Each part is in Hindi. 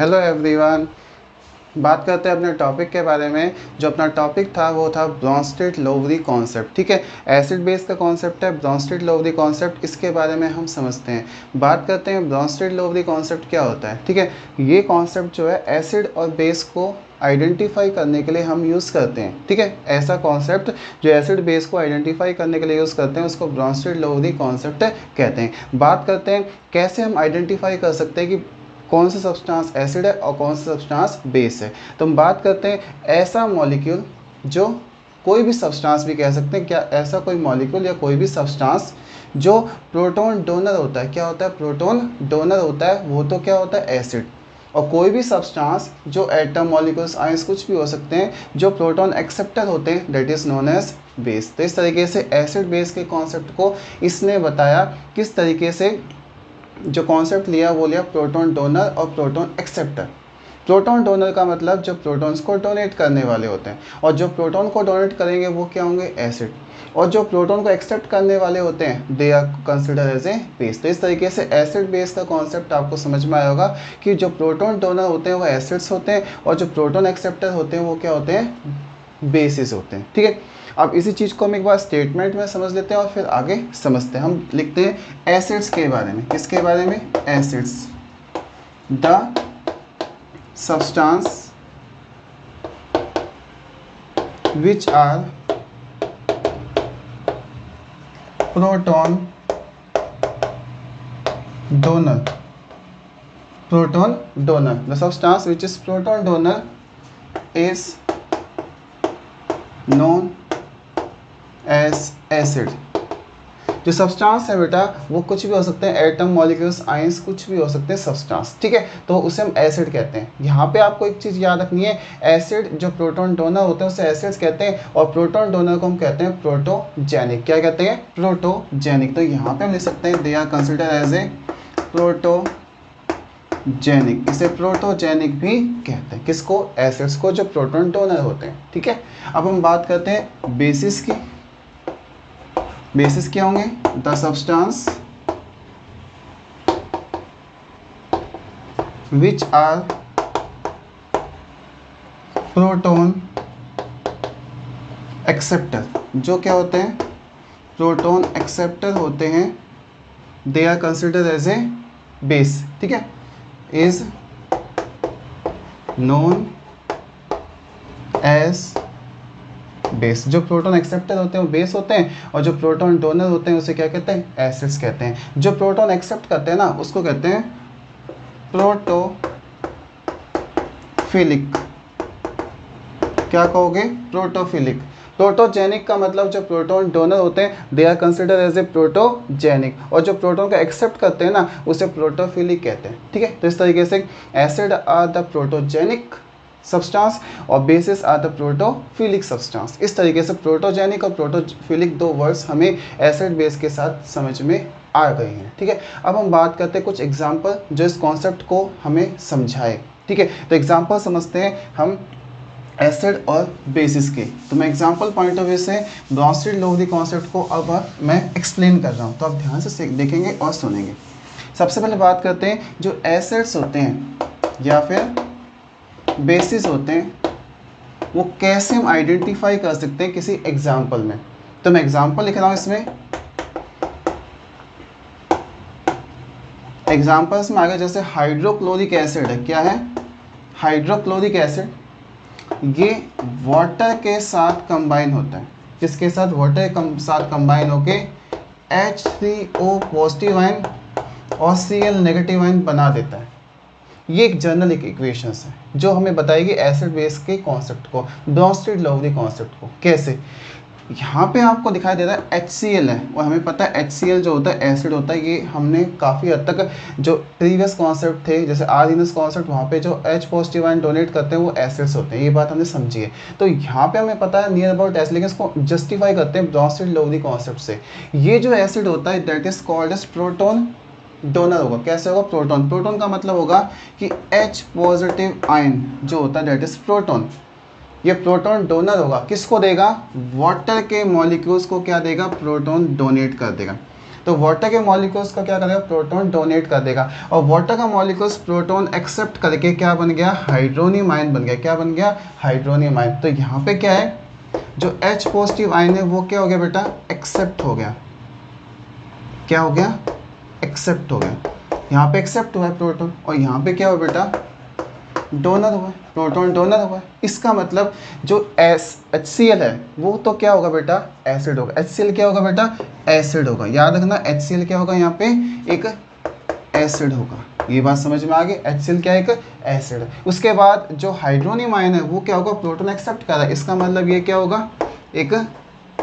Hello everyone. बात करते हैं अपने टॉपिक के बारे में। जो अपना टॉपिक था वो था ब्रोंस्टेड-लोवरी कॉन्सेप्ट। ठीक है, एसिड बेस का कॉन्सेप्ट है ब्रोंस्टेड-लोवरी कॉन्सेप्ट। इसके बारे में हम समझते हैं, बात करते हैं ब्रोंस्टेड-लोवरी कॉन्सेप्ट क्या होता है। ठीक है, ये कॉन्सेप्ट जो है एसिड और बेस को आइडेंटिफाई करने के लिए हम यूज़ करते हैं। ठीक है, ऐसा कॉन्सेप्ट जो एसिड बेस को आइडेंटिफाई करने के लिए यूज़ करते हैं उसको ब्रोंस्टेड-लोवरी कॉन्सेप्ट कहते हैं। बात करते हैं कैसे हम आइडेंटिफाई कर सकते हैं कि कौन सा सब्सटेंस एसिड है और कौन सा सब्सटेंस बेस है। तो हम बात करते हैं ऐसा मॉलिक्यूल जो कोई भी सब्सटेंस भी कह सकते हैं, क्या ऐसा कोई मॉलिक्यूल या कोई भी सब्सटेंस जो प्रोटॉन डोनर होता है। क्या होता है? प्रोटॉन डोनर होता है, वो तो क्या होता है? एसिड। और कोई भी सब्सटेंस जो एटम मॉलिक्यूल्स आयंस कुछ भी हो सकते हैं जो प्रोटॉन एक्सेप्टर होते हैं, that is known as base. तो इस तरीके से एसिड बेस के कॉन्सेप्ट को इसने बताया किस तरीके से। जो कॉन्सेप्ट लिया वो लिया प्रोटॉन डोनर और प्रोटॉन एक्सेप्टर। प्रोटॉन डोनर का मतलब जो प्रोटॉन्स को डोनेट करने वाले होते हैं, और जो प्रोटॉन को डोनेट करेंगे वो क्या होंगे? एसिड। और जो प्रोटॉन को एक्सेप्ट करने वाले होते हैं they are consider as a base. तो इस तरीके से एसिड बेस का कॉन्सेप्ट आपको समझ में आया होगा कि जो प्रोटॉन डोनर होते हैं वो एसिड्स होते हैं और जो प्रोटॉन एक्सेप्टर होते हैं वो क्या होते हैं? बेसिस होते हैं। ठीक है, अब इसी चीज़ को हम एक बार स्टेटमेंट में समझ लेते हैं और फिर आगे समझते हैं। हम लिखते हैं एसिड्स के बारे में। किसके बारे में? Acids. The substance which are proton donor. Proton donor, the substance which is proton donor is known as acid. जो सब्सटेंस है बेटा वो कुछ भी हो सकते हैं, एटम मॉलिक्यूल्स आयंस कुछ भी हो सकते हैं सब्सटेंस। ठीक है, तो उसे हम एसिड कहते हैं। यहाँ पे आपको एक चीज़ याद रखनी है, एसिड जो प्रोटॉन डोनर होते हैं उसे एसिड्स कहते हैं और प्रोटॉन डोनर को हम कहते हैं प्रोटोजेनिक। क्या कहते हैं? प्रोटोजेनिक। तो यहाँ पे हम लिख सकते हैं they are consider as a protogenic. इसे प्रोटोजेनिक भी कहते हैं। किसको? एसिड्स को जो प्रोटॉन डोनर होते हैं। ठीक है, अब हम बात करते हैं बेसिस की। बेसिस क्या होंगे? The substance which are proton acceptor. जो क्या होते हैं? प्रोटॉन एक्सेप्टर होते हैं। They are consider as a base. ठीक है, इज नोन एज बेस। जो प्रोटॉन एक्सेप्टर होते हैं वो बेस होते हैं और जो प्रोटॉन डोनर होते हैं उसे क्या कहते हैं? एसिड्स कहते हैं। जो प्रोटॉन एक्सेप्ट करते हैं ना उसको कहते हैं प्रोटोफिलिक। क्या कहोगे? प्रोटोफिलिक। प्रोटोजेनिक का मतलब जो प्रोटॉन डोनर होते हैं they are consider as a protogenic, और जो प्रोटॉन को एक्सेप्ट करते हैं ना उसे प्रोटोफिलिक कहते हैं। ठीक है, तो इस तरीके से acid are the protogenic substance और bases are the protophilic substance. इस तरीके से प्रोटोजेनिक और प्रोटोफिलिक दो वर्ड्स हमें एसिड बेस के साथ समझ में आ गए हैं। ठीक है, अब हम बात करते हैं कुछ एग्जांपल जो इस कॉन्सेप्ट को हमें समझाए। ठीक है, तो एग्जांपल समझते हैं हम एसिड और बेसिस के। तो मैं एग्जांपल पॉइंट ऑफ व्यू से ब्रोंस्टेड-लोवरी कॉन्सेप्ट को अब मैं एक्सप्लेन कर रहा हूँ, तो आप ध्यान से देखेंगे और सुनेंगे। सबसे पहले बात करते हैं जो एसिड्स होते हैं या फिर बेसिस होते हैं वो कैसे हम आइडेंटिफाई कर सकते हैं किसी एग्जाम्पल में। तो मैं एग्जाम्पल लिख रहा हूँ इसमें। एग्जाम्पल्स में आगे जैसे हाइड्रोक्लोरिक एसिड है। क्या है? Hydrochloric acid. ये वाटर के साथ कंबाइन होता है। किसके साथ? वाटर के साथ कंबाइन होके H3O पॉजिटिव आयन और Cl नेगेटिव आयन बना देता है। ये एक जनरल इक्वेशंस है जो हमें बताएगी एसिड बेस के कॉन्सेप्ट को, ब्रोंस्टेड-लोवरी कॉन्सेप्ट को। कैसे? यहाँ पे आपको दिखाई दे रहा है HCl है और हमें पता है HCl जो होता है एसिड होता है। ये हमने काफ़ी हद तक जो प्रीवियस कॉन्सेप्ट थे जैसे आर्जिनस कॉन्सेप्ट, वहाँ पे जो H पॉजिटिव आयन डोनेट करते हैं वो एसिड्स होते हैं। ये बात हमने समझी है। तो यहाँ पे हमें पता है नियर अबाउट एसिड, लेकिन इसको जस्टिफाई करते हैं ब्रोंस्टेड-लोवरी कॉन्सेप्ट से। ये जो एसिड होता है that is called as proton donor होगा। कैसे होगा? प्रोटॉन। प्रोटॉन का मतलब होगा कि H पॉजिटिव आयन जो होता है दैट इज प्रोटॉन, ये प्रोटॉन डोनर होगा। किसको देगा? वाटर के मॉलिक्यूल्स को क्या देगा? प्रोटॉन डोनेट कर देगा। तो वाटर के मॉलिक्यूल्स का क्या करेगा, प्रोटॉन डोनेट कर देगा, और वाटर का मॉलिक्यूल्स प्रोटॉन एक्सेप्ट करके क्या बन गया, हाइड्रोनियम आयन बन गया। क्या बन गया, हाइड्रोनियम आयन। तो यहाँ पे क्या है, जो H पॉजिटिव आयन है वो क्या हो गया बेटा, एक्सेप्ट हो गया। क्या हो गया, एक्सेप्ट हो गया। यहाँ पे एक्सेप्ट हुआ है प्रोटॉन, और यहाँ पे क्या हुआ बेटा, डोनर हुआ है, प्रोटॉन डोनर हुआ है। इसका मतलब जो HCl है वो तो क्या होगा बेटा, एसिड होगा। HCl क्या होगा बेटा, एसिड होगा। याद रखना HCl क्या होगा, यहाँ पे एक एसिड होगा। ये बात समझ में आ गई, HCl क्या है, एक एसिड। उसके बाद जो हाइड्रोनियम आयन है वो क्या होगा, प्रोटॉन एक्सेप्ट कर रहा है, इसका मतलब ये क्या होगा, एक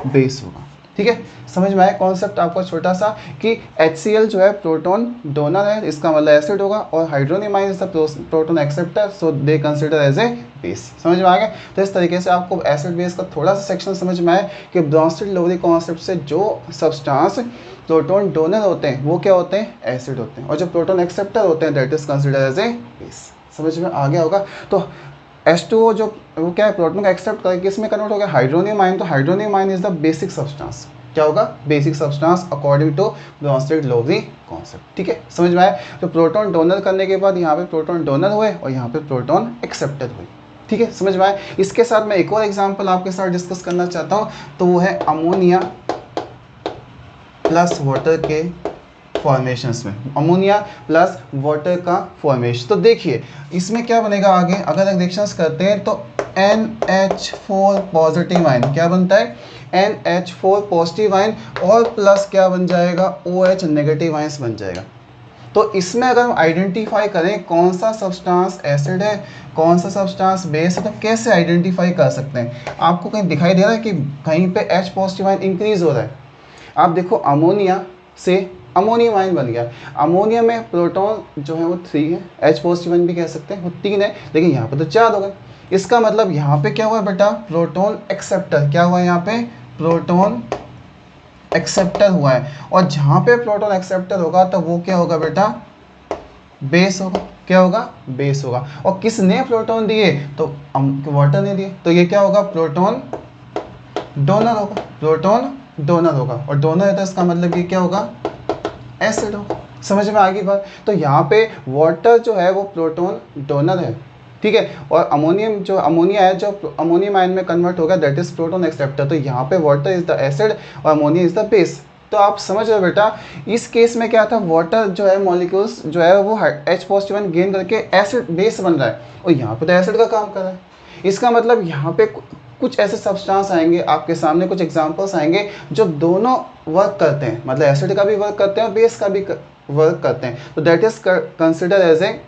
बेस होगा। ठीक है, समझ में आया कॉन्सेप्ट आपको छोटा सा, कि HCl जो है प्रोटॉन डोनर है, इसका मतलब एसिड होगा, और hydronium ion is the proton acceptor, so they consider as a base. समझ में आ गया। तो इस तरीके से आपको एसिड बेस का थोड़ा सा सेक्शन समझ में आया कि ब्रॉन्स्टेड-लोवरी कॉन्सेप्ट से जो सब्सटेंस प्रोटॉन डोनर होते हैं वो क्या होते हैं, एसिड होते हैं, और जो प्रोटॉन एक्सेप्टर होते हैं that is consider as a base. समझ में आ गया होगा। तो H2O जो वो क्या है, प्रोटॉन का एक्सेप्ट करके किस में कन्वर्ट हो गया, हाइड्रोनियम आयन। तो hydronium ion is the basic substance. क्या होगा, basic substance according to Bronsted Lowry concept. ठीक है, समझ में आया। तो प्रोटॉन डोनर करने के बाद यहाँ पे प्रोटॉन डोनर हुए और यहाँ पे प्रोटॉन एक्सेप्टर हुए। ठीक है, समझ में आया। इसके साथ मैं एक और एग्जाम्पल आपके साथ डिस्कस करना चाहता हूँ, तो वो है अमोनिया प्लस वाटर के फॉर्मेशंस में, अमोनिया प्लस वाटर का फॉर्मेशन। तो देखिए इसमें क्या बनेगा आगे, अगर रिएक्शंस करते हैं तो NH4 पॉजिटिव आयन क्या बनता है, NH4 पॉजिटिव आयन, और प्लस क्या बन जाएगा, OH नेगेटिव आयंस बन जाएगा। तो इसमें अगर हम आइडेंटिफाई करें कौन सा सब्सटेंस एसिड है, कौन सा सब्सटेंस बेस है, तो कैसे आइडेंटिफाई कर सकते हैं। आपको कहीं दिखाई दे रहा है कि कहीं पे H पॉजिटिव आयन इंक्रीज हो रहा है। आप देखो अमोनिया से अमोनियम आयन बन गया। अमोनिया में प्रोटॉन जो है वो 3 है, H पॉजिटिव आयन भी कह सकते हैं, वो 3 है, लेकिन यहाँ पे तो 4 हो गए। इसका मतलब यहाँ पे क्या हुआ बेटा, प्रोटॉन एक्सेप्टर। क्या हुआ यहाँ पे, प्रोटॉन एक्सेप्टर हुआ है, और जहाँ पे प्रोटॉन एक्सेप्टर होगा तो वो क्या होगा बेटा, बेस होगा। क्या होगा, बेस होगा। और किसने प्रोटॉन दिए, तो वाटर ने दिए, तो ये क्या होगा, प्रोटॉन डोनर होगा। प्रोटॉन डोनर होगा, और डोनर है तो इसका मतलब ये क्या होगा, एसिड होगा। समझ में आ गई बात। तो यहाँ पे वाटर जो है वो प्रोटॉन डोनर है, ठीक है, और अमोनियम जो अमोनिया है जो अमोनियम आयन में कन्वर्ट होगा दैट इज प्रोटॉन एक्सेप्टर। तो यहाँ पे वाटर इज द एसिड और अमोनिया इज द बेस। तो आप समझ रहे हो बेटा, इस केस में क्या था, वाटर जो है मॉलिक्यूल्स जो है वो H पॉजिटिव आयन गेन करके एसिड बेस बन रहा है, और यहाँ पे तो एसिड का काम कर रहा है। इसका मतलब यहाँ पे कुछ ऐसे सब्सटेंस आएंगे आपके सामने, कुछ एग्जांपल्स आएंगे जो दोनों वर्क करते हैं, मतलब एसिड का भी वर्क करते हैं और बेस का भी वर्क करते हैं। तो that is consider as a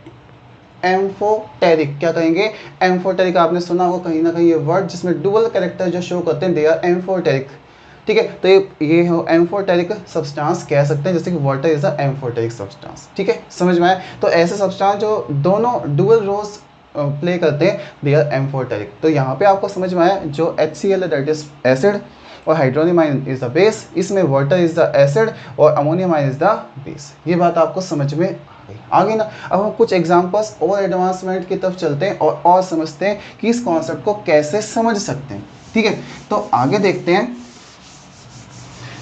amphoteric. क्या कहेंगे, एम्फोटेरिक। आपने सुना होगा कहीं ना कहीं ये वर्ड जिसमें डुअल कैरेक्टर जो शो करते हैं, दे आर एम्फोटेरिक। ठीक है, तो ये हो एम्फोटेरिक सब्सटेंस कह सकते हैं, जैसे कि water is a amphoteric substance. ठीक है, समझ में आया। तो ऐसे सब्सटेंस जो दोनों डुअल रोल्स प्ले करते हैं, दे आर एम्फोटेरिक। तो यहाँ पे आपको समझ में आया, जो HCl है दैट इज एसिड, और hydronium ion is the base, इसमें वाटर इज द एसिड और ammonium ion is the base. ये बात आपको समझ में आ गई ना। अब हम कुछ एग्जांपल्स और एडवांसमेंट की तरफ चलते हैं और समझते हैं कि इस कॉन्सेप्ट को कैसे समझ सकते हैं। ठीक है, तो आगे देखते हैं।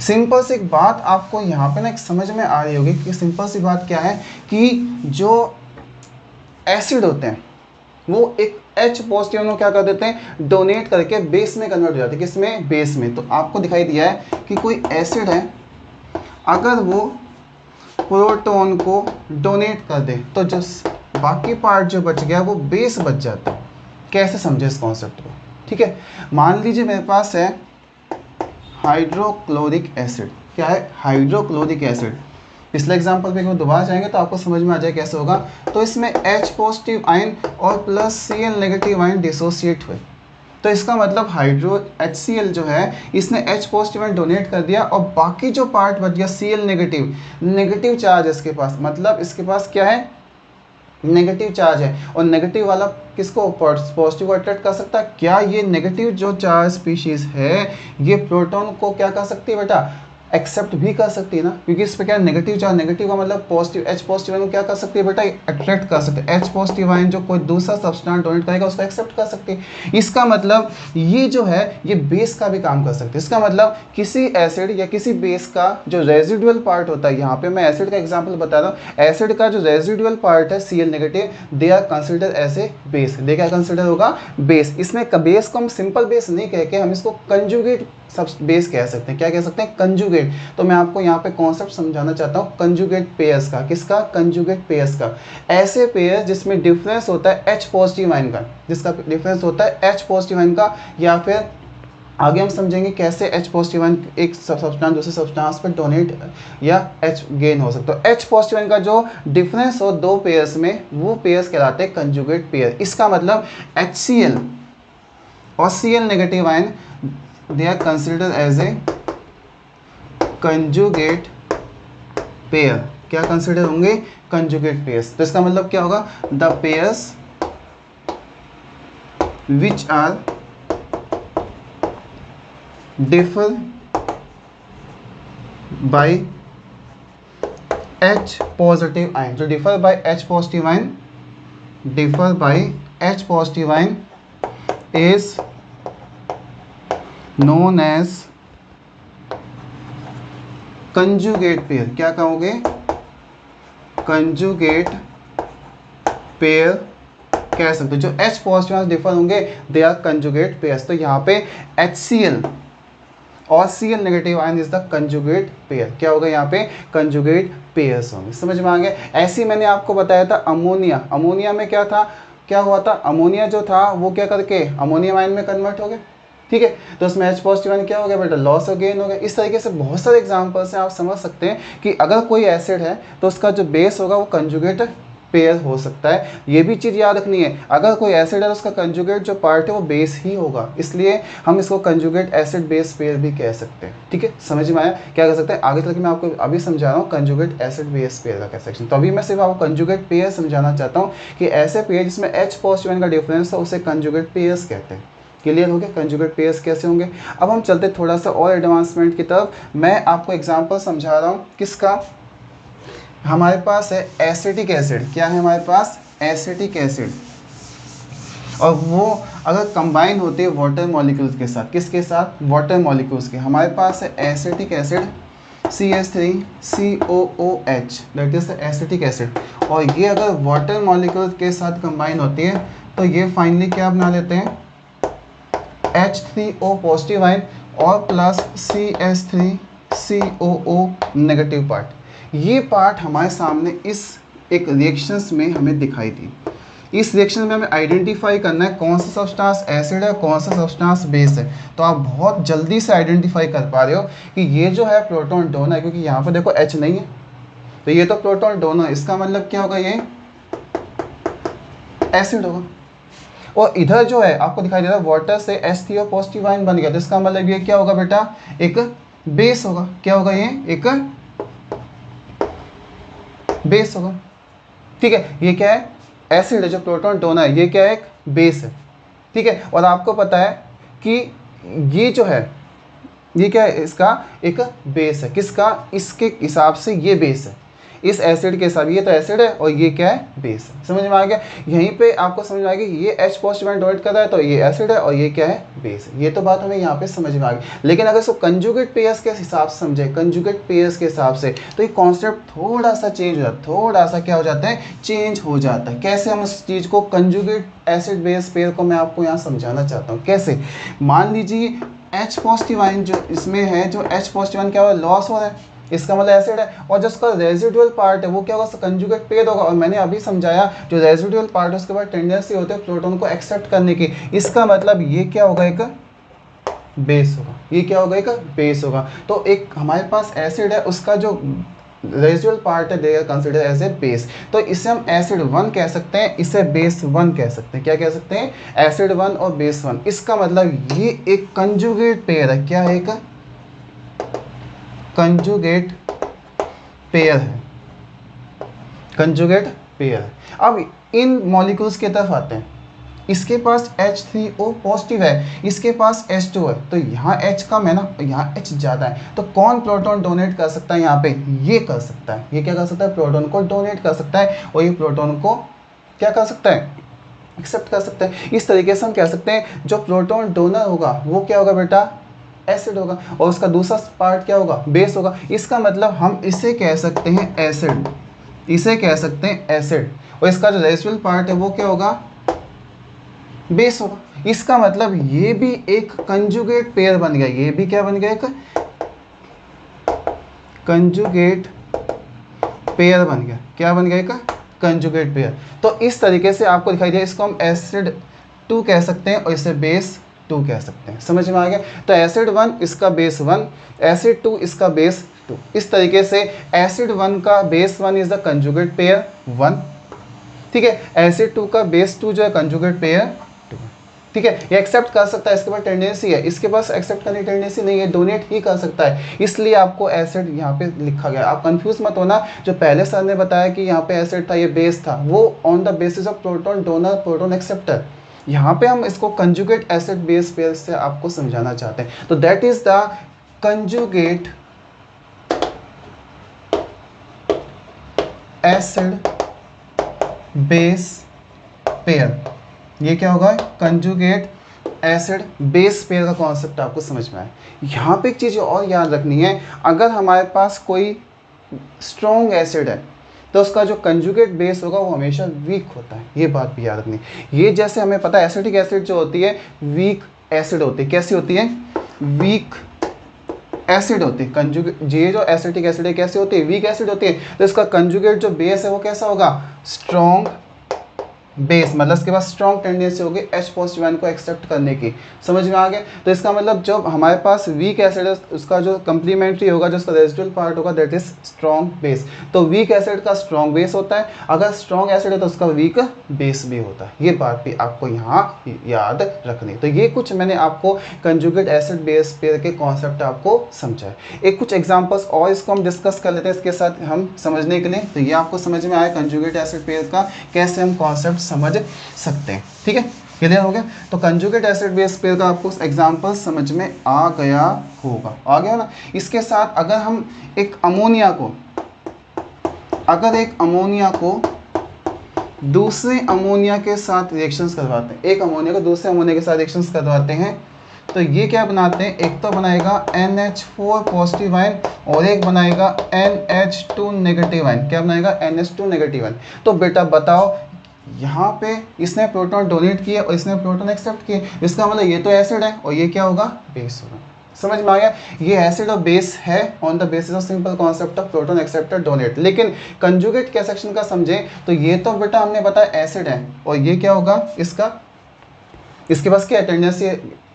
सिंपल सी एक बात आपको यहाँ पे ना एक समझ में आ रही होगी कि सिंपल सी बात क्या है, कि जो एसिड होते हैं वो एक H पॉजिटिव को क्या कर देते हैं, डोनेट करके बेस में कन्वर्ट हो जाते हैं। किसमें, बेस में। तो आपको दिखाई दिया है कि कोई एसिड है, अगर वो प्रोटॉन को डोनेट कर दे तो जो बाकी पार्ट जो बच गया वो बेस बच जाता है। कैसे समझे इस कॉन्सेप्ट को। ठीक है, मान लीजिए मेरे पास है हाइड्रोक्लोरिक एसिड। क्या है, हाइड्रोक्लोरिक एसिड। पिछले एग्जांपल पे दोबारा जाएंगे तो आपको समझ में आ जाए कैसे होगा। तो इसमें H पॉजिटिव आयन और plus Cl negative ion dissociate हुए, तो इसका मतलब हाइड्रो HCl जो है इसने H पॉजिटिव आयन डोनेट कर दिया, और बाकी जो पार्ट बच गया Cl नेगेटिव, नेगेटिव चार्ज इसके पास, मतलब इसके पास क्या है, नेगेटिव चार्ज है, और नेगेटिव वाला किसको, पॉजिटिव को अट्रैक्ट कर सकता है। क्या ये नेगेटिव जो चार्ज स्पीशीज है ये प्रोटॉन को क्या कर सकती है बेटा, एक्सेप्ट भी कर सकती है ना, क्योंकि इस पे क्या नेगेटिव चार्ज, नेगेटिव का मतलब पॉजिटिव, H पॉजिटिव आयन को क्या कर सकती है बेटा, अट्रैक्ट कर सकते हैं। H पॉजिटिव आयन जो कोई दूसरा सब्सटेंस डोनेट करेगा उसको एक्सेप्ट कर सकती है। इसका मतलब ये जो है ये बेस का भी काम कर सकते हैं। इसका मतलब किसी एसिड या किसी बेस का जो रेजिडुअल पार्ट होता है, यहाँ पे मैं एसिड का एग्जाम्पल बता रहा हूँ, एसिड का जो रेजिडुअल पार्ट है Cl negative, they are consider as a base, they क्या कंसिडर होगा, बेस। इसमें बेस को हम सिंपल बेस नहीं कह के हम इसको कंजुगेट सब बेस कह सकते हैं। क्या कह सकते हैं, कंजुगेट। तो मैं आपको यहाँ पे कॉन्सेप्ट समझाना चाहता हूँ कंजुगेट पेयर्स का। किसका, कंजुगेट पेयर्स का। ऐसे पेयर्स जिसमें डिफरेंस होता है H पॉजिटिव आयन का, जिसका डिफरेंस होता है H पॉजिटिव आयन का, या फिर आगे हम समझेंगे कैसे H पॉजिटिव आयन एक सब्सटेंस दूसरे सब्सटेंस पर डोनेट या H गेन हो सकता है। H पॉजिटिव आयन का जो डिफरेंस हो दो पेयर्स में, वो पेयर्स कहलाते हैं कंजुगेट पेयर। इसका मतलब HCl और Cl negative ion they are considered as a conjugate pair। क्या कंसिडर होंगे, conjugate pairs। तो इसका मतलब क्या होगा, the pairs which are differ by H positive ion, जो differ by H positive ion, differ by H positive ion is known as conjugate pair। क्या कहोगे, conjugate pair कह सकते हो। जो H पॉजिटिव डिफर होंगे दे आर कंजुगेट पेयर्स। तो यहाँ पे HCl और Cl negative ion is the conjugate pair. क्या होगा यहाँ पे, कंजुगेट पेयर्स होंगे। समझ में आ गया। ऐसे ही मैंने आपको बताया था अमोनिया। अमोनिया में क्या था, क्या हुआ था, अमोनिया जो था वो क्या करके अमोनियम आयन में कन्वर्ट हो गया। ठीक है, तो उसमें H पॉजिटिव आयन क्या हो गया बेटा, लॉस और गेन हो गया। इस तरीके से बहुत सारे एग्जांपल्स हैं, आप समझ सकते हैं कि अगर कोई एसिड है तो उसका जो बेस होगा वो कंजुगेट पेयर हो सकता है। ये भी चीज़ याद रखनी है, अगर कोई एसिड है तो उसका कंजुगेट जो पार्ट है वो बेस ही होगा, इसलिए हम इसको कंजुगेट एसिड बेस पेयर भी कह सकते हैं। ठीक है, समझ में आया। क्या कह सकते हैं, आगे चल के मैं आपको अभी समझा रहा हूँ कंजुगेट एसिड बेस पेयर का क्या सेक्शन। तो अभी मैं सिर्फ आपको कंजुगेट पेयर समझाना चाहता हूँ कि ऐसे पेयर जिसमें H पॉजिटिव आयन का डिफरेंस है उसे कंजुगेट पेयर्स कहते हैं। क्लियर हो गया, कंजुगेट पेयर्स कैसे होंगे। अब हम चलते थोड़ा सा और एडवांसमेंट की तरफ। मैं आपको एग्जांपल समझा रहा हूँ किसका, हमारे पास है एसिटिक एसिड। क्या है हमारे पास, एसिटिक एसिड, और वो अगर कंबाइन होती है वाटर मॉलिक्यूल्स के साथ। किसके साथ, वाटर मॉलिक्यूल्स के। हमारे पास है acetic acid CH3COOH, that is the acetic acid. और ये अगर वाटर मॉलिक्यूल्स के साथ कंबाइन होती है तो ये फाइनली क्या बना लेते हैं, H3O पॉजिटिव आयन और प्लस CH3COO नेगेटिव पार्ट। ये पार्ट हमारे सामने इस एक रिएक्शंस में हमें दिखाई दी। इस रिएक्शन में हमें आइडेंटिफाई करना है कौन सा सब्सटेंस एसिड है, कौन सा सब्सटेंस बेस है। तो आप बहुत जल्दी से आइडेंटिफाई कर पा रहे हो कि ये जो है प्रोटॉन डोनर है, क्योंकि यहाँ पर देखो H नहीं है तो ये तो प्रोटॉन डोनर, इसका मतलब क्या होगा, ये एसिड होगा। और इधर जो है आपको दिखाई दे रहा है वाटर से H3O पॉजिटिव आयन बन गया, तो इसका मतलब ये क्या होगा बेटा, एक बेस होगा। क्या होगा, ये एक बेस होगा। ठीक है, ये क्या है, एसिड है जो प्रोटॉन डोनर है, ये क्या है, एक बेस है। ठीक है, और आपको पता है कि ये जो है ये क्या है, इसका एक बेस है। किसका, इसके हिसाब से ये बेस है इस एसिड के हिसाब। ये तो एसिड है और ये क्या है, बेस है। समझ में आ गया। यहीं पे आपको समझ में आ गया ये H पॉजिटिव आयन डोनेट कर रहा है तो ये एसिड है और ये क्या है, बेस है। ये तो बात हमें यहाँ पे समझ में आ गई। लेकिन अगर इसको कंजुगेट पेयर्स के हिसाब से समझे, कंजुगेट पेयर्स के हिसाब से, तो ये कॉन्सेप्ट थोड़ा सा चेंज हो जाता है, थोड़ा सा क्या हो जाता है, चेंज हो जाता है। कैसे हम इस चीज़ को कंजुगेट एसिड बेस पेयर को मैं आपको यहाँ समझाना चाहता हूँ। कैसे, मान लीजिए H पॉजिटिव आयन जो इसमें है, जो H पॉजिटिव आयन क्या हो रहा है, लॉस हो रहा है, इसका मतलब एसिड है। और जो उसका रेजिडुअल पार्ट है वो क्या होगा, कंजुगेट पेयर होगा। और मैंने अभी समझाया जो रेजिडुअल पार्ट है उसके बाद टेंडेंसी होती है प्रोटॉन को एक्सेप्ट करने की। इसका मतलब ये क्या होगा, एक बेस होगा। ये क्या होगा, एक बेस होगा। तो एक हमारे पास एसिड है, उसका जो रेजिडुअल पार्ट है they are consider as a base. तो इसे हम एसिड 1 कह सकते हैं, इसे बेस 1 कह सकते हैं। क्या कह सकते हैं, एसिड 1 और बेस 1। इसका मतलब ये एक कंजुगेट पेयर है। क्या है, एक कंजुगेट पेयर है, कंजुगेट पेयर है। अब इन मॉलिक्यूल्स की तरफ आते हैं। इसके पास H3O पॉजिटिव है, इसके पास H2 है, तो यहाँ H कम है ना, यहाँ H ज़्यादा है, तो कौन प्रोटॉन डोनेट कर सकता है यहाँ पे? ये कर सकता है। ये क्या कर सकता है? प्रोटॉन को डोनेट कर सकता है, और ये प्रोटॉन को क्या कर सकता है? एक्सेप्ट कर सकता है। इस तरीके से हम कह सकते हैं जो प्रोटॉन डोनर होगा वो क्या होगा बेटा? एसिड होगा, और उसका दूसरा पार्ट क्या होगा? बेस होगा। इसका मतलब हम इसे कह सकते हैं एसिड, इसे कह सकते हैं एसिड, और इसका जो रेसिडुअल पार्ट है वो क्या होगा? बेस होगा। इसका मतलब ये भी एक कंजुगेट पेयर बन गया, ये भी क्या बन गया? एक कंजुगेट पेयर बन गया। क्या बन गया? एक कंजुगेट पेयर। तो इस तरीके से आपको दिखाई दिया, इसको हम एसिड 2 कह सकते हैं और इसे बेस 2 कह सकते हैं। समझ में आ गया? तो एसिड 1 इसका बेस 1, एसिड 2 इसका बेस 2। इस तरीके से एसिड 1 का base 1 is the conjugate pair 1, ठीक है। एसिड 2 का बेस 2 जो है कंजुगेट पेयर 2, ठीक है। ये एक्सेप्ट कर सकता है, इसके पास टेंडेंसी है, इसके पास एक्सेप्ट करने की टेंडेंसी नहीं है, डोनेट ही कर सकता है, इसलिए आपको एसिड यहाँ पे लिखा गया। आप कंफ्यूज मत होना, जो पहले सर ने बताया कि यहाँ पे एसिड था, ये बेस था, वो on the basis of proton donor proton acceptor. यहाँ पे हम इसको कंजुगेट एसिड बेस पेयर से आपको समझाना चाहते हैं। तो that is the conjugate acid base pair. ये क्या होगा? कंजुगेट एसिड बेस पेयर का कॉन्सेप्ट आपको समझ में आया। यहाँ पे एक चीज़ और याद रखनी है, अगर हमारे पास कोई स्ट्रॉन्ग एसिड है तो उसका जो कंजुगेट बेस होगा वो हमेशा वीक होता है, ये बात भी याद रखनी है। ये जैसे हमें पता है एसिटिक एसिड जो होती है वीक एसिड होती है। कैसी होती है? वीक एसिड होती है। कंजुगेट, ये जो एसिटिक एसिड है कैसे होती है? वीक एसिड होती है। तो इसका कंजुगेट जो बेस है वो कैसा होगा? स्ट्रॉन्ग बेस, मतलब इसके पास स्ट्रॉन्ग टेंडेंसी होगी H पॉजिटिव आयन को एक्सेप्ट करने की। समझ में आ गया? तो इसका मतलब जब हमारे पास वीक एसिड है उसका जो कंप्लीमेंट्री होगा, जो उसका रेजिडुअल पार्ट होगा, दैट इज स्ट्रॉन्ग बेस। तो वीक एसिड का स्ट्रॉन्ग बेस होता है, अगर स्ट्रॉन्ग एसिड है तो उसका वीक बेस भी होता है। ये बात भी आपको यहाँ याद रखनी। तो ये कुछ मैंने आपको कंजुगेट एसिड बेस पेयर के कॉन्सेप्ट आपको समझाए। एक कुछ एग्जाम्पल्स और इसको हम डिस्कस कर लेते हैं इसके साथ हम समझने के लिए। तो ये आपको समझ में आया कंजुगेट एसिड पेयर का कैसे हम कॉन्सेप्ट समझ सकते हैं, ठीक है। क्लियर हो गया? तो कंजुगेट एसिड बेस पेयर का आपको एग्जांपल समझ में आ गया होगा, आ गया ना। इसके साथ अगर हम एक अमोनिया को दूसरे अमोनिया के साथ रिएक्शंस करवाते हैं, एक अमोनिया को दूसरे अमोनिया के साथ रिएक्शंस करवाते हैं, तो ये क्या बनाते हैं? एक तो बनाएगा NH4 पॉजिटिव आयन और एक बनाएगा NH2 नेगेटिव आयन। क्या बनाएगा? NH2 negative ion. तो बेटा बताओ, यहाँ पे इसने प्रोटॉन डोनेट किए और इसने प्रोटॉन एक्सेप्ट किए, इसका मतलब ये तो एसिड है और ये क्या होगा? बेस होगा। समझ में आ गया? ये एसिड और बेस है on the basis of simple concept of proton acceptor donate. लेकिन कंजुगेट के सेक्शन का समझें तो ये तो बेटा हमने बताया एसिड है, और ये क्या होगा? इसके पास क्या टेंडेंसी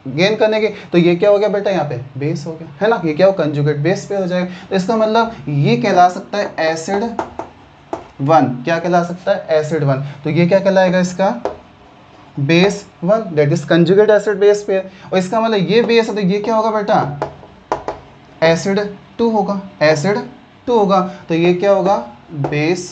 गेन करने की, तो ये क्या हो गया बेटा? यहाँ पे बेस हो गया, है ना। ये क्या हो? कंजुगेट बेस पे हो जाएगा। तो इसका मतलब ये कहला सकता है एसिड 1। क्या कहला सकता है? एसिड 1। तो ये क्या कहलाएगा? इसका base 1, that is conjugate acid base pair. और इसका मतलब ये बेस है तो ये क्या होगा बेटा? एसिड 2 होगा, एसिड 2 होगा। तो ये क्या होगा? बेस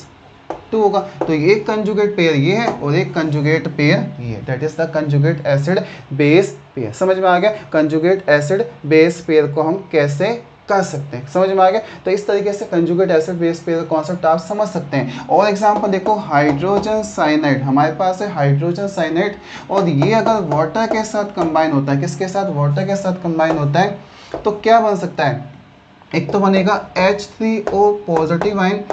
2 होगा। तो ये कंजुगेट पेयर ये है और एक कंजुगेट पेयर ये है, that is the conjugate acid base pair. समझ में आ गया? कंजुगेट एसिड बेस पेयर को हम कैसे कर सकते हैं, समझ में आ गया? तो इस तरीके से conjugate acid base pair concept आप समझ सकते हैं। और एग्जांपल देखो, हाइड्रोजन साइनाइड, हमारे पास है हाइड्रोजन साइनाइड, और ये अगर वाटर के साथ कंबाइन होता है, किसके साथ? वाटर के साथ कंबाइन होता है, तो क्या बन सकता है? एक तो बनेगा H3O पॉजिटिव आयन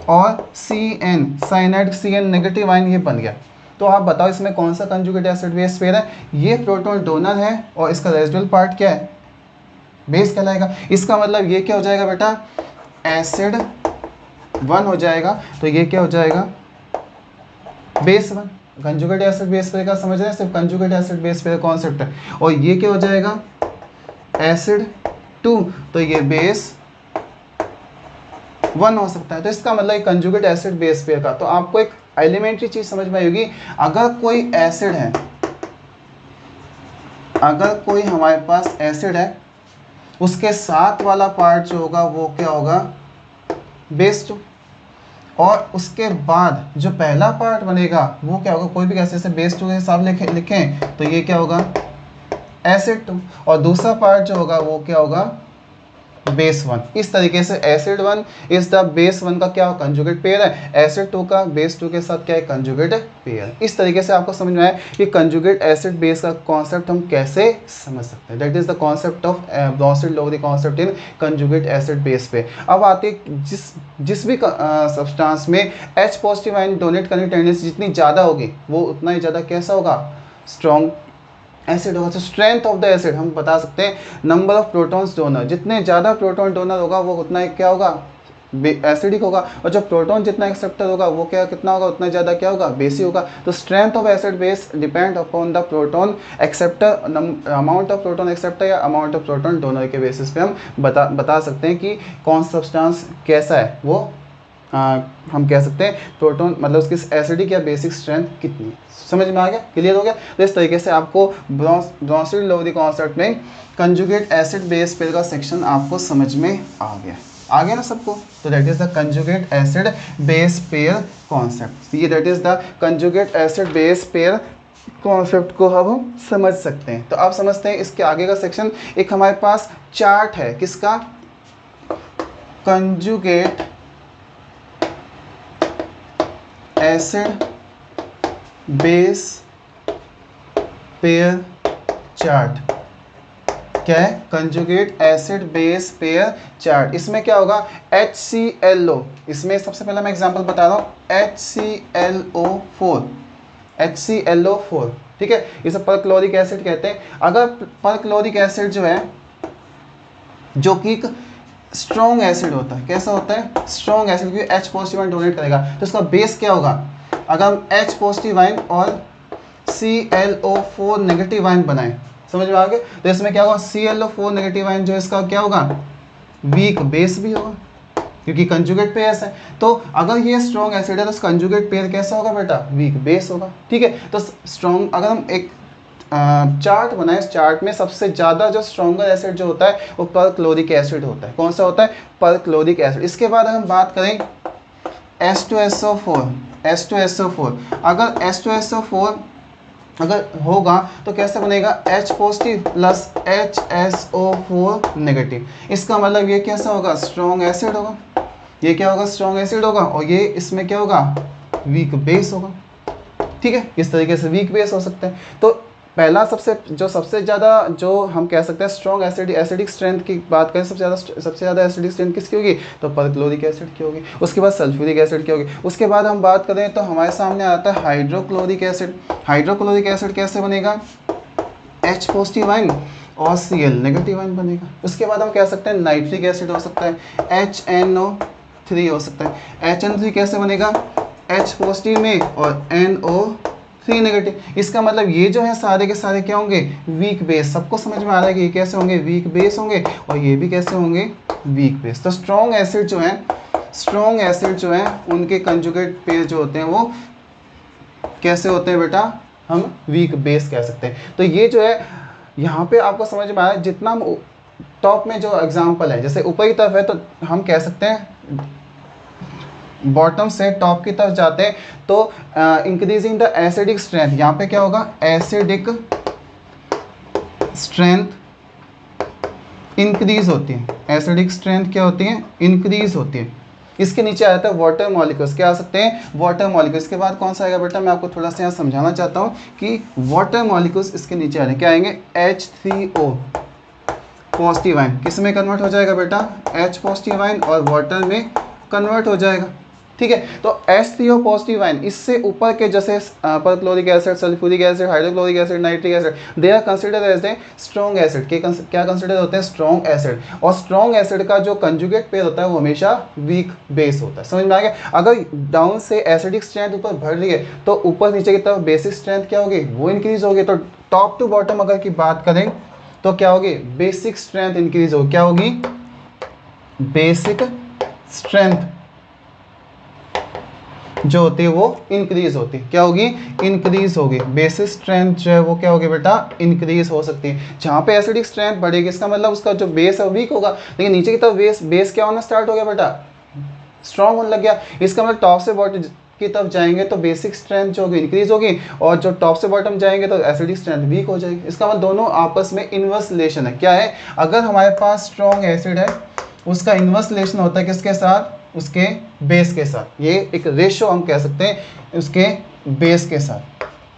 और CN cyanide CN negative ion, ये बन गया। तो आप बताओ इसमें कौन सा कंजुगेट एसिड बेस पेयर है? ये प्रोटॉन डोनर है और इसका रेजिडुअल पार्ट क्या है? बेस कहलाएगा। इसका मतलब ये क्या हो जाएगा बेटा? एसिड 1 हो जाएगा। तो ये क्या हो जाएगा? Base 1। Conjugate acid base pair का समझ रहे हैं? सिर्फ conjugate acid base pair concept है। और ये क्या हो जाएगा? एसिड 2। तो ये बेस 1 हो सकता है। तो इसका मतलब कंजुगेट एसिड बेस पेयर का। तो आपको एक एलिमेंट्री चीज समझ में आएगी, अगर कोई एसिड है, अगर कोई हमारे पास एसिड है, उसके साथ वाला पार्ट जो होगा वो क्या होगा? बेस 2। और उसके बाद जो पहला पार्ट बनेगा वो क्या होगा, कोई भी गैस जैसे बेस 2 के हिसाब लिखें तो ये क्या होगा एसिड 2, और दूसरा पार्ट जो होगा वो क्या होगा बेस 1। इस तरीके से एसिड 1 इज द बेस 1 का क्या कंजुगेट पेयर है, एसिड 2 का बेस 2 के साथ क्या है कंजुगेट पेयर। इस तरीके से आपको समझ में आया कि कंजुगेट एसिड बेस का कॉन्सेप्ट हम कैसे समझ सकते हैं। That is the concept of Bronsted Lowry concept in conjugate acid base पे। अब आते जिस भी सब्सटेंस में H पॉजिटिव आयन डोनेट करने की टेंडेंसी जितनी ज़्यादा होगी वो उतना ही ज़्यादा कैसा होगा स्ट्रॉन्ग एसिड होगा। तो स्ट्रेंथ ऑफ द एसिड हम बता सकते हैं नंबर ऑफ प्रोटॉन्स डोनर, जितने ज़्यादा प्रोटॉन डोनर होगा वो उतना ही क्या होगा एसिडिक होगा, और जब प्रोटॉन जितना एक्सेप्टर होगा वो क्या कितना होगा उतना ज़्यादा क्या होगा बेसी होगा। तो strength of acid base depend upon the proton acceptor, amount of proton acceptor या अमाउंट ऑफ प्रोटॉन डोनर के बेसिस पे हम बता सकते हैं कि कौन सा सब्सटेंस कैसा है। वो हम कह सकते हैं प्रोटॉन मतलब उसकी एसिडिक या बेसिक स्ट्रेंथ कितनी है। समझ में आ गया, क्लियर हो गया। तो इस तरीके से आपको ब्रॉन्स्टेड-लोवरी कॉन्सेप्ट में कंजुगेट एसिड बेस पेयर का सेक्शन आपको समझ में आ गया ना सबको। तो that is the conjugate acid base pair concept. ये that is the conjugate acid base pair concept को अब हम समझ सकते हैं। तो आप समझते हैं इसके आगे का सेक्शन, एक हमारे पास चार्ट है किसका, conjugate acid base pair chart. क्या है, conjugate acid base pair chart. इसमें क्या होगा HClO, इसमें सबसे पहले मैं एग्जांपल बता रहा हूँ HClO4, ठीक है, इसे परक्लोरिक एसिड कहते हैं। अगर परक्लोरिक एसिड जो है जो कि एक स्ट्रॉन्ग एसिड होता है, कैसा होता है स्ट्रॉन्ग एसिड, क्योंकि H पॉजिटिव आयन डोनेट करेगा तो इसका बेस क्या होगा, अगर हम H पॉजिटिव आयन और ClO4 नेगेटिव आयन बनाएं, समझ में आ गया, तो इसमें क्या होगा ClO4 नेगेटिव आयन जो इसका क्या होगा वीक बेस भी होगा क्योंकि कंजुगेट पेयर्स है। तो अगर ये स्ट्रॉन्ग एसिड है तो कंजुगेट पेयर कैसा होगा बेटा, वीक बेस होगा, ठीक है। तो स्ट्रॉन्ग, अगर हम एक चार्ट बनाए, इस चार्ट में सबसे ज़्यादा जो स्ट्रॉन्गर एसिड जो होता है वो परक्लोरिक एसिड होता है। कौन सा होता है, परक्लोरिक एसिड। इसके बाद अगर हम बात करें H2SO4, अगर H2SO4 अगर होगा तो कैसे बनेगा H positive plus HSO4 negative. इसका मतलब ये कैसा होगा स्ट्रॉन्ग एसिड होगा, ये क्या होगा स्ट्रॉन्ग एसिड होगा, और ये इसमें क्या होगा वीक बेस होगा, ठीक है। इस तरीके से वीक बेस हो सकते हैं। तो पहला सबसे ज़्यादा जो हम कह सकते हैं स्ट्रॉन्ग एसिडिक स्ट्रेंथ की बात करें, सबसे ज़्यादा एसिडिक स्ट्रेंथ किसकी होगी, तो परक्लोरिक एसिड की होगी। उसके बाद सल्फ्यूरिक एसिड की होगी। उसके बाद हम बात करें तो हमारे सामने आता है हाइड्रोक्लोरिक एसिड। हाइड्रोक्लोरिक एसिड कैसे बनेगा, H पॉजिटिव आयन और Cl नेगेटिव आयन बनेगा। उसके बाद हम कह सकते हैं नाइट्रिक एसिड हो सकता है, HNO3 हो सकता है। HNO3 कैसे बनेगा, H पॉजिटिव में और NO3 नेगेटिव। इसका मतलब ये जो है सारे के सारे क्या होंगे वीक बेस। सबको समझ में आ रहा है कि ये कैसे होंगे वीक बेस होंगे और ये भी कैसे होंगे वीक बेस। तो स्ट्रॉन्ग एसिड जो है उनके कंजुगेट पेयर जो होते हैं वो कैसे होते हैं बेटा, हम वीक बेस कह सकते हैं। तो ये जो है यहाँ पे आपको समझ में आया। जितना हम टॉप में जो एग्जाम्पल है, जैसे ऊपर की तरफ है तो हम कह सकते हैं बॉटम से टॉप की तरफ जाते हैं तो इंक्रीजिंग द एसिडिक स्ट्रेंथ, यहाँ पे क्या होगा एसिडिक स्ट्रेंथ इंक्रीज होती है। एसिडिक स्ट्रेंथ क्या होती है, इंक्रीज होती है। इसके नीचे आता है वाटर मॉलिक्यूल्स, क्या आ सकते हैं वाटर मॉलिक्यूल्स। के बाद कौन सा आएगा बेटा, मैं आपको थोड़ा सा यहाँ समझाना चाहता हूँ कि वाटर मॉलिक्यूल्स इसके नीचे आ रहे हैं, क्या आएंगे H3O पॉजिटिव आयन किस में कन्वर्ट हो जाएगा बेटा, H पॉजिटिव आयन और वाटर में कन्वर्ट हो जाएगा, ठीक है। तो H3O पॉजिटिव आयन इससे ऊपर के जैसे perchloric acid, sulphuric acid, hydrochloric acid, nitric acid, they are considered as a strong acid. क्या कंसिडर होते हैं स्ट्रॉन्ग एसिड। और स्ट्रॉन्ग एसिड का जो कंजुगेट पेयर होता है वो हमेशा वीक बेस होता है। समझ में आ गया। अगर डाउन से एसिडिक स्ट्रेंथ ऊपर बढ़ रही है तो ऊपर नीचे की तरफ बेसिक स्ट्रेंथ क्या होगी, वो इंक्रीज होगी। तो टॉप टू बॉटम अगर की बात करें तो क्या होगी, बेसिक स्ट्रेंथ इंक्रीज होगी। क्या होगी, बेसिक स्ट्रेंथ जो होती है वो इंक्रीज होती है। क्या होगी, इंक्रीज होगी। बेसिक स्ट्रेंथ जो है वो क्या होगी बेटा, इंक्रीज हो सकती है। जहाँ पे एसिडिक स्ट्रेंथ बढ़ेगी इसका मतलब उसका जो बेस है वीक होगा, लेकिन नीचे की तरफ बेस क्या होना स्टार्ट हो गया बेटा, स्ट्रॉन्ग होने लग गया। इसका मतलब टॉप से बॉटम की तरफ जाएंगे तो बेसिक स्ट्रेंथ जो होगी इंक्रीज होगी, और जो टॉप से बॉटम जाएंगे तो एसिडिक स्ट्रेंथ वीक हो जाएगी। इसका मतलब दोनों आपस में इन्वर्स रिलेशन है। क्या है, अगर हमारे पास स्ट्रॉन्ग एसिड है उसका इन्वर्स रिलेशन होता है किसके साथ, उसके बेस के साथ। ये एक रेशो हम कह सकते हैं उसके बेस के साथ,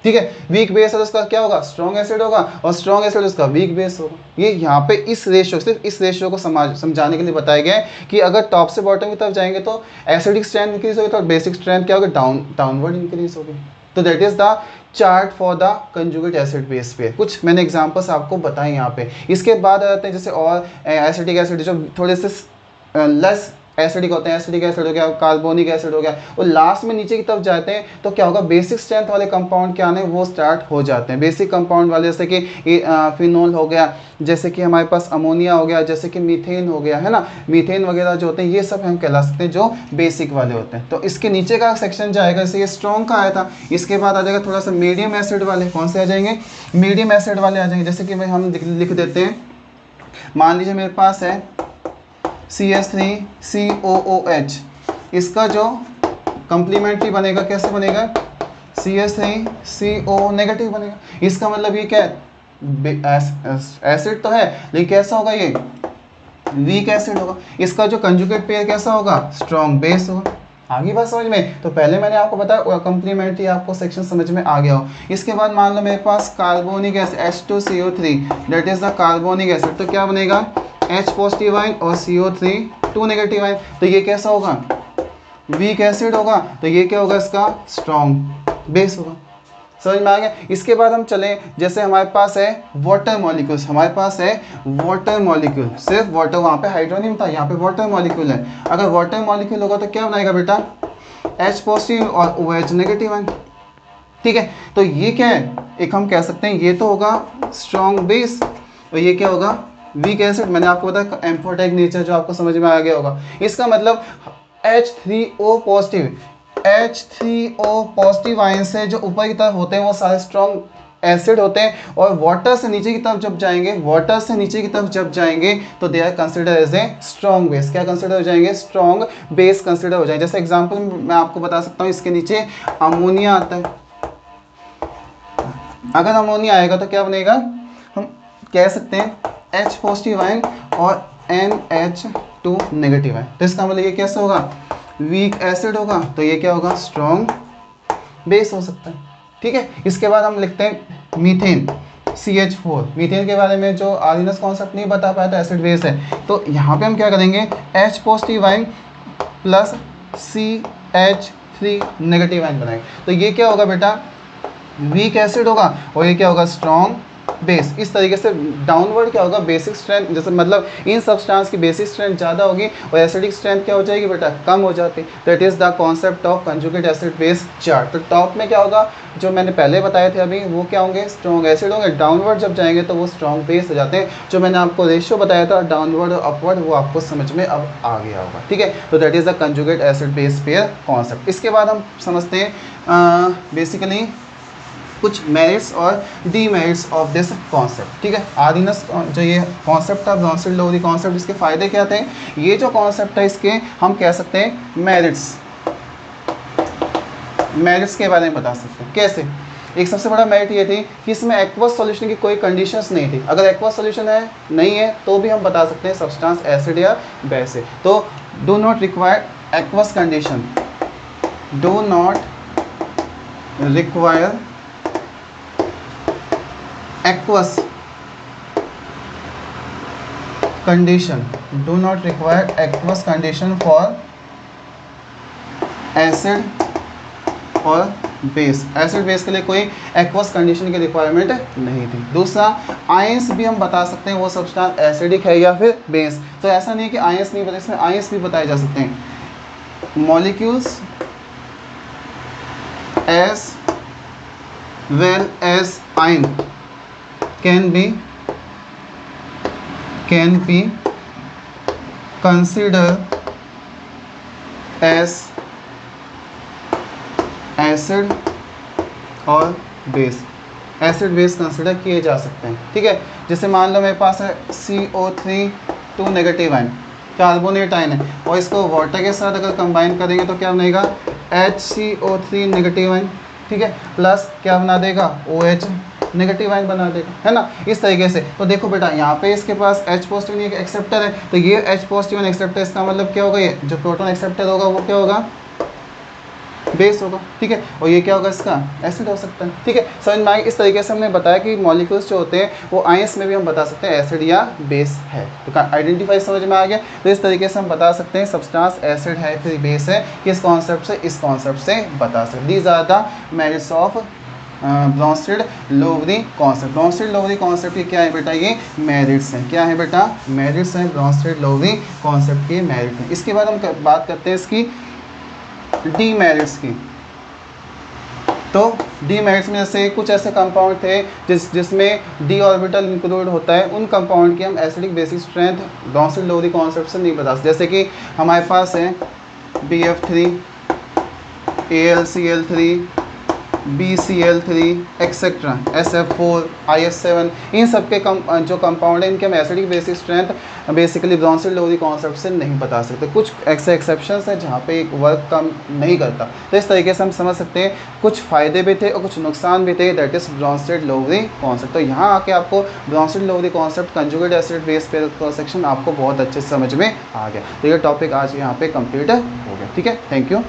ठीक है। वीक बेस है तो उसका क्या होगा, स्ट्रॉन्ग एसिड होगा, और स्ट्रॉन्ग एसिड उसका वीक बेस होगा। ये यहाँ पे इस रेशो, सिर्फ इस रेशो को समझाने के लिए बताया गया है कि अगर टॉप से बॉटम की तरफ जाएंगे तो एसिडिक स्ट्रेंथ इंक्रीज होगी, तो बेसिक स्ट्रेंथ क्या होगी, डाउनवर्ड इंक्रीज होगी। तो that is the chart for the conjugate acid base pair. कुछ मैंने एग्जांपल्स आपको बताए यहाँ पे। इसके बाद आ जाते हैं जैसे और एसिडिक एसिड जो थोड़े से लेस एसिडिक होते हैं, एसिडिक एसिड हो गया, कार्बोनिक एसिड हो गया, और लास्ट में नीचे की तरफ जाते हैं तो क्या होगा, बेसिक स्ट्रेंथ वाले कंपाउंड क्या आने वो स्टार्ट हो जाते हैं। बेसिक कंपाउंड वाले जैसे कि फिनोल हो गया, जैसे कि हमारे पास अमोनिया हो गया, जैसे कि मीथेन हो गया, है ना, मीथेन वगैरह जो होते हैं ये सब हम कहला सकते हैं जो बेसिक वाले होते हैं। तो इसके नीचे का सेक्शन जाएगा, जैसे ये स्ट्रॉन्ग का आया था, इसके बाद आ जाएगा थोड़ा सा मीडियम एसिड वाले। कौन से आ जाएंगे, मीडियम एसिड वाले आ जाएंगे। जैसे कि भाई हम लिख देते हैं, मान लीजिए मेरे पास है CH3COOH, इसका जो कंप्लीमेंट्री बनेगा कैसे बनेगा, CH3CO नेगेटिव बनेगा। इसका मतलब ये क्या है, एसिड तो है लेकिन कैसा होगा, ये वीक एसिड होगा। इसका जो कंजुगेट पेयर कैसा होगा, स्ट्रॉन्ग बेस होगा। आगे बात समझ में, तो पहले मैंने आपको बताया कंप्लीमेंट्री, आपको सेक्शन समझ में आ गया हो। इसके बाद मान लो मेरे पास carbonic acid H2CO3 that is the carbonic acid, तो क्या बनेगा, H पॉजिटिव आयन और CO3 2 नेगेटिव आयन, तो ये कैसा होगा, वीक एसिड होगा। तो ये क्या होगा, इसका स्ट्रॉन्ग बेस होगा। समझ में आ गया। इसके बाद हम चलें, जैसे हमारे पास है वाटर मॉलिक्यूल्स, हमारे पास है वाटर मॉलिक्यूल, सिर्फ वाटर, वहाँ पे हाइड्रोनियम था, यहाँ पे वाटर मॉलिक्यूल है। अगर वाटर मॉलिक्यूल होगा तो क्या बनाएगा बेटा, H पॉजिटिव और OH नेगेटिव आयन, ठीक है। तो ये क्या है, एक हम कह सकते हैं ये तो होगा स्ट्रॉन्ग बेस, और ये क्या होगा, वीक एसिड। मैंने आपको बताया एम्फोटेक नेचर जो आपको समझ में आ गया होगा। इसका मतलब H3O positive, H3O positive ion से जो ऊपर की तरफ होते हैं वो सारे स्ट्रॉन्ग एसिड होते हैं, और वाटर से नीचे की तरफ जब जाएंगे, वाटर से नीचे की तरफ जब जाएंगे तो they are consider as a strong base. क्या कंसिडर हो जाएंगे, स्ट्रॉन्ग बेस कंसिडर हो जाएंगे। जैसे एग्जांपल मैं आपको बता सकता हूँ, इसके नीचे अमोनिया आता है। अगर अमोनिया आएगा तो क्या बनेगा, हम कह सकते हैं H पॉजिटिव आयन और NH2 नेगेटिव आयन। तो इसका मतलब ये कैसे होगा, वीक एसिड होगा, तो ये क्या होगा, स्ट्रॉन्ग बेस हो सकता है, ठीक है। इसके बाद हम लिखते हैं मीथेन CH4। मीथेन के बारे में जो आर्डिनस कॉन्सेप्ट नहीं बता पाया था, एसिड बेस है, तो यहाँ पे हम क्या करेंगे, H positive ion plus CH3 negative ion बनाएंगे। तो ये क्या होगा बेटा, वीक एसिड होगा, और ये क्या होगा, स्ट्रॉन्ग बेस। इस तरीके से डाउनवर्ड क्या होगा, बेसिक स्ट्रेंथ, जैसे मतलब इन सब्सटेंस की बेसिक स्ट्रेंथ ज़्यादा होगी और एसिडिक स्ट्रेंथ क्या हो जाएगी बेटा, कम हो जाती। That is the concept of conjugate acid base chart. तो टॉप में क्या होगा, जो मैंने पहले बताए थे अभी, वो क्या होंगे, स्ट्रॉन्ग एसिड होंगे। डाउनवर्ड जब जाएंगे तो वो स्ट्रॉन्ग बेस हो जाते हैं। जो मैंने आपको रेशियो बताया था डाउनवर्ड और अपवर्ड, वो आपको समझ में अब आ गया होगा, ठीक है। तो that is the conjugate acid base pair concept. इसके बाद हम समझते हैं बेसिकली कुछ मेरिट्स और डीमेरिट्स ऑफ दिस कॉन्सेप्ट, ठीक है। आर्डिनस जो ये कॉन्सेप्ट था, ब्रॉन्स्टेड-लोवरी कॉन्सेप्ट, इसके फ़ायदे क्या थे, ये जो कॉन्सेप्ट है इसके हम कह सकते हैं मेरिट्स के बारे में बता सकते हैं। कैसे, एक सबसे बड़ा मेरिट ये थी कि इसमें एक्वस सॉल्यूशन की कोई कंडीशंस नहीं थी। अगर एक्वस सॉल्यूशन है नहीं है तो भी हम बता सकते हैं सब्सटेंस एसिड या बेस है। तो do not require aqueous condition, do not require aqueous condition, do not require aqueous condition for acid और बेस। एसिड बेस के लिए कोई एक्वस कंडीशन की रिक्वायरमेंट नहीं थी। दूसरा, आयंस भी हम बता सकते हैं वो सब्सटेंस एसिडिक है या फिर बेस। तो ऐसा नहीं कि आयंस नहीं बता, इसमें आयंस भी बताए जा सकते हैं। Molecules as well as ion can be considered as acid और बेस। एसिड बेस कंसिडर किए जा सकते हैं, ठीक है। जैसे मान लो मेरे पास है CO3 2 negative ion, carbonate ion है, और इसको वाटर के साथ अगर कंबाइन करेंगे तो क्या बनेगा HCO3 नेगेटिव आयन, ठीक है, प्लस क्या बना देगा OH नेगेटिव आयन बना देगा, है ना, इस तरीके से। तो देखो बेटा यहाँ पे इसके पास H पॉजिटिव एक एक्सेप्टर है, तो ये H पॉजिटिव एक्सेप्टर, इसका मतलब क्या होगा, ये जो प्रोटॉन एक्सेप्टर होगा वो क्या होगा, बेस होगा, ठीक है, और ये क्या होगा इसका एसिड हो सकता है, ठीक है। समझ में आए, इस तरीके से हमने बताया कि मॉलिक्यूल्स जो होते हैं वो आयंस में भी हम बता सकते हैं एसिड या बेस है, तो आइडेंटिफाई समझ में आ गया। तो इस तरीके से हम बता सकते हैं सब्सटेंस एसिड है फिर बेस है, किस कॉन्सेप्ट से, इस कॉन्सेप्ट से बता सकते। These are the merits of Bronsted Lowry concept. Bronsted Lowry concept के क्या है बेटा, ये मेरिट्स हैं, क्या है बेटा, मेरिट्स हैं, ब्रॉन्स्टेड-लोवरी कॉन्सेप्ट के मेरिट हैं। इसके बाद हम बात करते हैं इसकी डीमेरिट्स की। तो डीमेरिट्स में जैसे कुछ ऐसे कंपाउंड थे जिसमें डी ऑर्बिटल इंक्लूड होता है, उन कंपाउंड की हम एसिडिक बेसिक स्ट्रेंथ ब्रॉन्स्टेड-लोवरी कॉन्सेप्ट से नहीं बता सकते। जैसे कि हमारे पास है BF3, AlCl3, BCl3 etcetera, SF4, IS7, इन सब के जो कंपाउंड है इनके हम acidic basic strength basically Bronsted Lowry concept से नहीं बता सकते। कुछ ऐसे एक्सेप्शंस हैं जहाँ पे एक वर्क कम नहीं करता, तो इस तरीके से हम समझ सकते हैं कुछ फ़ायदे भी थे और कुछ नुकसान भी थे, दैट इज़ ब्रॉन्स्टेड-लोवरी कॉन्सेप्ट। तो यहाँ आके आपको Bronsted Lowry concept conjugate acid base पे क्रॉस सेक्शन आपको बहुत अच्छे से समझ में आ गया। तो ये टॉपिक आज यहाँ पे कंप्लीट हो गया, ठीक है, थैंक यू।